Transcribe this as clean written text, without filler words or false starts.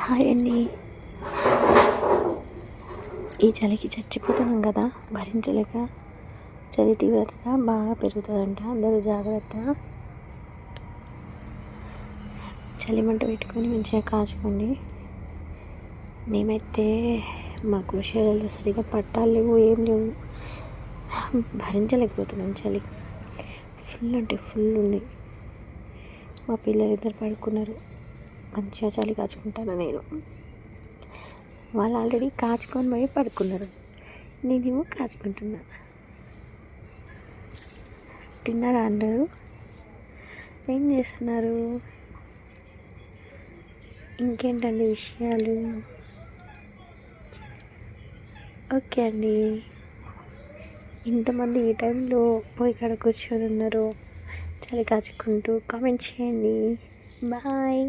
Hi అండి. ఈ చలికి చచ్చిపోతున్నాం కదా, భరించలేక. చలి తీవ్రత బాగా పెరుగుతుందంట, అందరూ జాగ్రత్త. చలి మంట పెట్టుకొని మంచిగా కాచుకోండి. మేమైతే మా కృషిలలో సరిగా పట్టాలు లేవు, ఏం లేవు, భరించలేకపోతున్నాం. చలి ఫుల్ అంటే ఫుల్ ఉంది. మా పిల్లలు ఇద్దరు పడుకున్నారు, మంచిగా చలి కాచుకుంటాను నేను. వాళ్ళు ఆల్రెడీ కాచుకొని పోయి పడుకున్నారు, నేనేమో కాచుకుంటున్నా. తిన్నారా అందరూ? ఏం చేస్తున్నారు? ఇంకేంటండి విషయాలు? ఓకే అండి. ఇంతమంది ఈ టైంలో పోయి కాడ కూర్చొని ఉన్నారు చలి కాచుకుంటూ. కామెంట్ చేయండి. బాయ్.